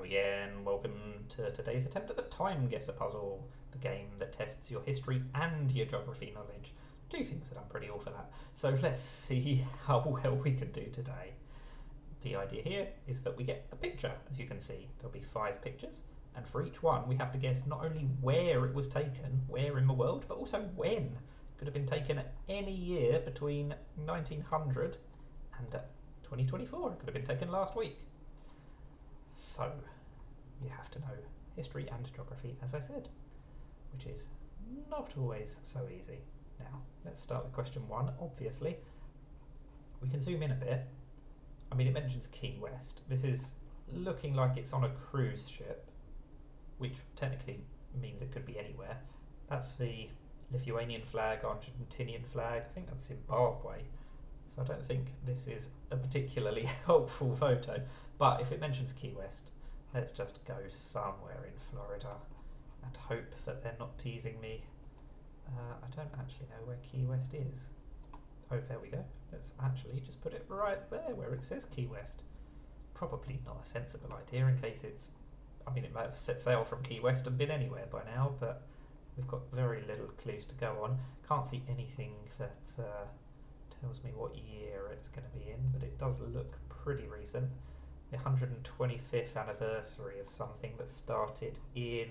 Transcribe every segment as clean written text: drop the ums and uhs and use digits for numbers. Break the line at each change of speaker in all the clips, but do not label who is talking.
again. Welcome to today's attempt at the TimeGuessr puzzle, the game that tests your history and your geography knowledge. Two things that I'm pretty awful at. So let's see how well we can do today. The idea here is that we get a picture, as you can see. There'll be 5 pictures, and for each one we have to guess not only where it was taken, where in the world, but also when. It could have been taken at any year between 1900 and 2024. It could have been taken last week. So, you have to know history and geography, as I said, which is not always so easy. Now, let's start with question 1, obviously. We can zoom in a bit. I mean, it mentions Key West. This is looking like it's on a cruise ship, which technically means it could be anywhere. That's the Lithuanian flag, Argentinian flag. I think that's Zimbabwe. So I don't think this is a particularly helpful photo. But if it mentions Key West, let's just go somewhere in Florida and hope that they're not teasing me. I don't actually know where Key West is. Oh, there we go. Let's actually just put it right there where it says Key West. Probably not a sensible idea in case it's... I mean, it might have set sail from Key West and been anywhere by now, but we've got very little clues to go on. Can't see anything that tells me what year it's going to be in, but it does look pretty recent. The 125th anniversary of something that started in,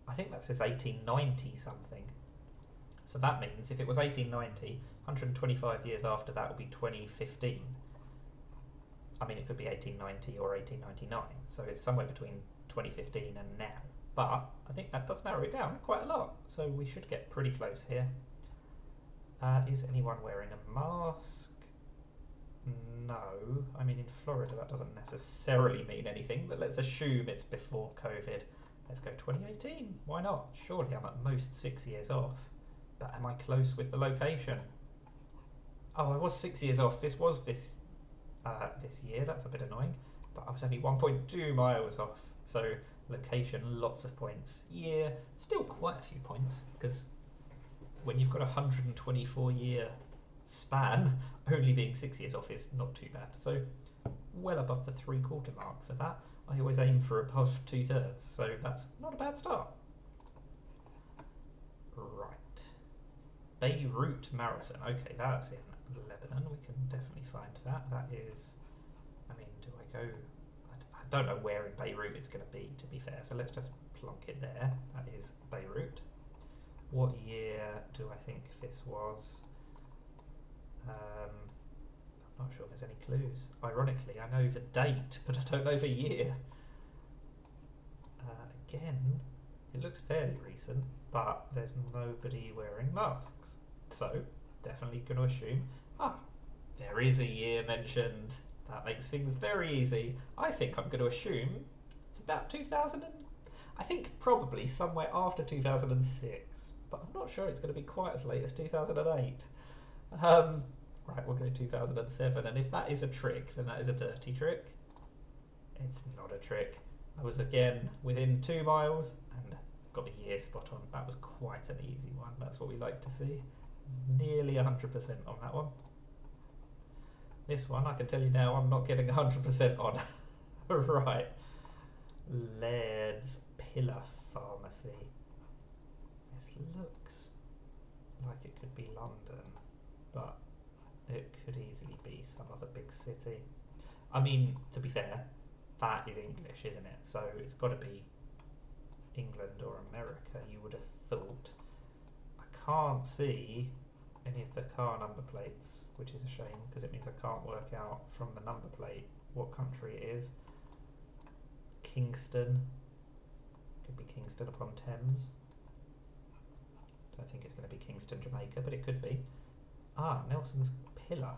I think that says 1890 something. So that means if it was 1890, 125 years after that would be 2015. I mean, it could be 1890 or 1899, so it's somewhere between 2015 and now. But I think that does narrow it down quite a lot, so we should get pretty close here. Is anyone wearing a mask? No. I mean, in Florida that doesn't necessarily mean anything, but let's assume it's before COVID. Let's go 2018. Why not? Surely I'm at most 6 years off. But am I close with the location? Oh, I was 6 years off. This was this year. That's a bit annoying. But I was only 1.2 miles off. So location, lots of points. Year, still quite a few points, because when you've got a 124-year span, only being 6 years off is not too bad. So well above the 3/4 mark for that. I always aim for above 2/3, so that's not a bad start. Right. Beirut Marathon. Okay, that's in Lebanon. We can definitely find that. That is, I mean, do I go... I don't know where in Beirut it's going to be, to be fair, so let's just plonk it there. That is Beirut. What year do I think this was? I'm not sure if there's any clues. Ironically, I know the date, but I don't know the year. Again, it looks fairly recent, but there's nobody wearing masks. So, definitely going to assume, there is a year mentioned. That makes things very easy. I think I'm going to assume it's about 2000 I think probably somewhere after 2006, but I'm not sure it's going to be quite as late as 2008. Right, we'll go 2007, and if that is a trick, then that is a dirty trick. It's not a trick. I was again within 2 miles and got the year spot on. That was quite an easy one. That's what we like to see. Nearly 100% on that one. This one, I can tell you now, I'm not getting 100% on. Right. Laird's Pillar Pharmacy. This looks like it could be London, but it could easily be some other big city. I mean, to be fair, that is English, isn't it? So it's got to be England or America, you would have thought. I can't see any of the car number plates, which is a shame, because it means I can't work out from the number plate what country it is. Kingston. Could be Kingston upon Thames. Don't think it's going to be Kingston, Jamaica, but it could be. Nelson's Pillar.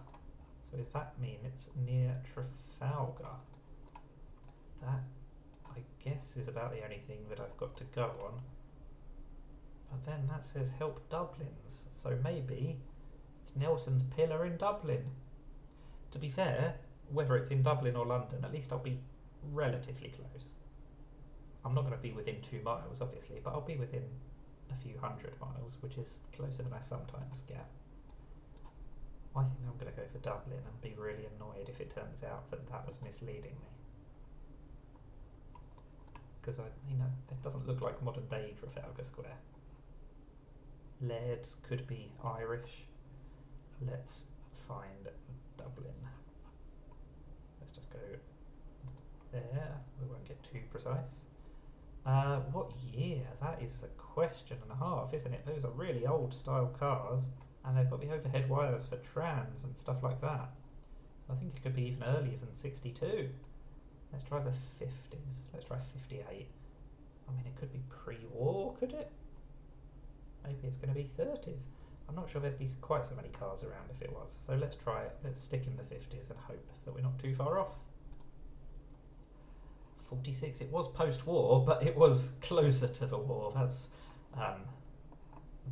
So does that mean it's near Trafalgar? That, I guess, is about the only thing that I've got to go on. But then that says help Dublin's. So maybe it's Nelson's Pillar in Dublin. To be fair, whether it's in Dublin or London, at least I'll be relatively close. I'm not going to be within 2 miles, obviously, but I'll be within a few 100 miles, which is closer than I sometimes get. I think I'm going to go for Dublin and be really annoyed if it turns out that that was misleading me. because it doesn't look like modern day Trafalgar Square. Laird's could be Irish. Let's find Dublin. Let's just go there. We won't get too precise. What year? That is a question and a half, isn't it? Those are really old style cars, and they've got the overhead wires for trams and stuff like that. So I think it could be even earlier than 62. Let's try the 50s. Let's try 58. I mean, it could be pre-war, could it? Maybe it's going to be 30s. I'm not sure there'd be quite so many cars around if it was. So let's try it. Let's stick in the 50s and hope that we're not too far off. 46. It was post-war, but it was closer to the war. That's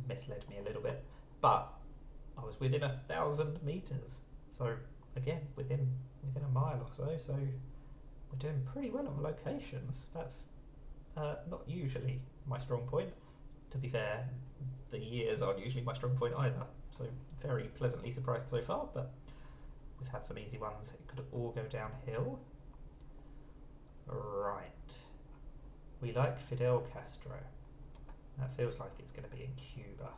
misled me a little bit. But I was within 1,000 metres. So again, within a mile or so. So we're doing pretty well on locations. That's not usually my strong point. To be fair, the years aren't usually my strong point either. So very pleasantly surprised so far, but we've had some easy ones. It could all go downhill. Right. We like Fidel Castro. That feels like it's going to be in Cuba.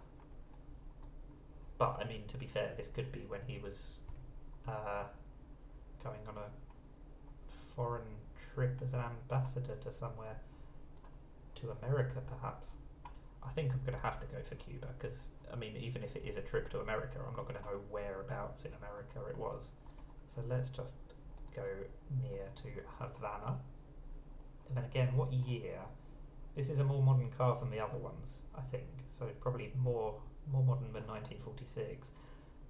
But, I mean, to be fair, this could be when he was going on a foreign trip as an ambassador to somewhere, to America perhaps. I think I'm going to have to go for Cuba because, I mean, even if it is a trip to America, I'm not going to know whereabouts in America it was. So let's just go near to Havana. And then again, what year? This is a more modern car than the other ones, I think. So probably more modern than 1946.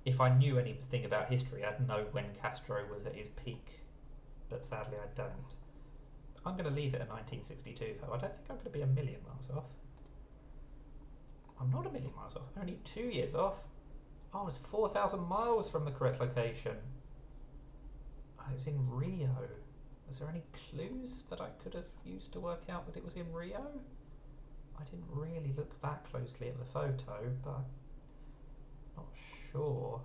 If I knew anything about history, I'd know when Castro was at his peak. But sadly, I don't. I'm going to leave it at 1962, though. I don't think I'm going to be a million miles off. I'm not a million miles off. Only 2 years off. Oh, I was 4,000 miles from the correct location. I was in Rio. Was there any clues that I could have used to work out that it was in Rio? I didn't really look that closely at the photo, but I'm not sure.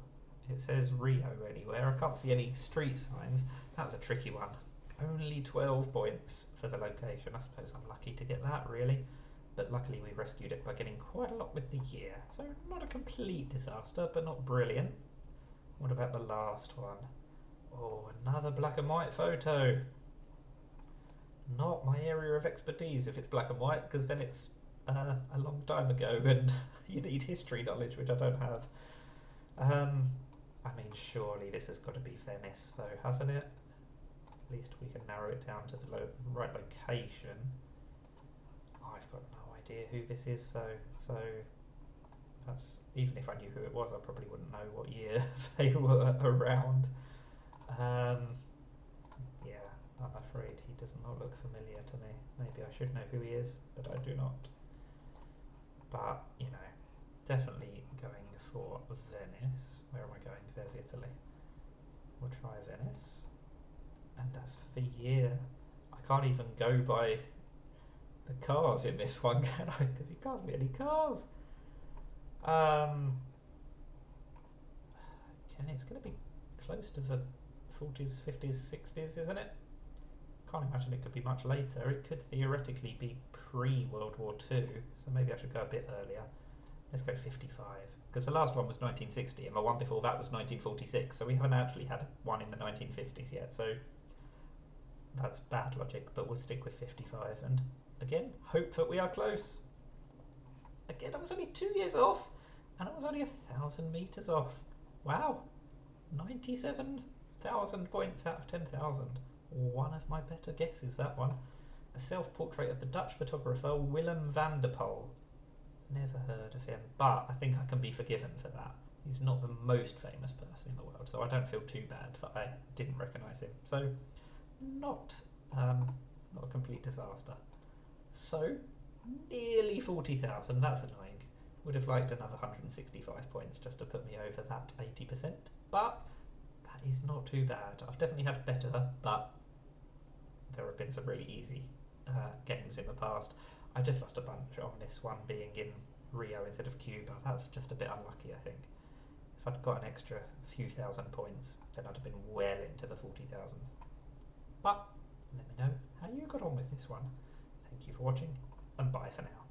It says Rio anywhere. I can't see any street signs. That was a tricky one. Only 12 points for the location. I suppose I'm lucky to get that, really. But luckily we rescued it by getting quite a lot with the year. So not a complete disaster, but not brilliant. What about the last one? Oh, another black and white photo. Not my area of expertise if it's black and white, because then it's a long time ago and you need history knowledge, which I don't have. I mean, surely this has got to be Venice, though, hasn't it? At least we can narrow it down to the right location. I've got no idea who this is, though, so that's, even if I knew who it was, I probably wouldn't know what year they were around. Yeah, I'm afraid he does not look familiar to me. Maybe I should know who he is, but I do not. But, you know, definitely going for Venice. Where am I going? There's Italy. We'll try Venice. And as for the year, I can't even go by the cars in this one, can I? Because you can't see any cars. It's going to be close to the 40s, 50s, 60s, isn't it? Can't imagine it could be much later. It could theoretically be pre-World War II, so maybe I should go a bit earlier. Let's go 55, because the last one was 1960 and the one before that was 1946, so we haven't actually had one in the 1950s yet, so that's bad logic, but we'll stick with 55 and again, hope that we are close. Again, I was only 2 years off and I was only 1,000 metres off. Wow, 97,000 points out of 10,000. One of my better guesses, that one. A self-portrait of the Dutch photographer Willem van der Pol. Never heard of him, but I think I can be forgiven for that. He's not the most famous person in the world, so I don't feel too bad that I didn't recognise him. So, not a complete disaster. So, nearly 40,000, that's annoying. Would have liked another 165 points just to put me over that 80%, but that is not too bad. I've definitely had better, but there have been some really easy games in the past. I just lost a bunch on this one being in Rio instead of Cuba. That's just a bit unlucky, I think. If I'd got an extra few thousand points, then I'd have been well into the 40,000s. But let me know how you got on with this one. Thank you for watching, and bye for now.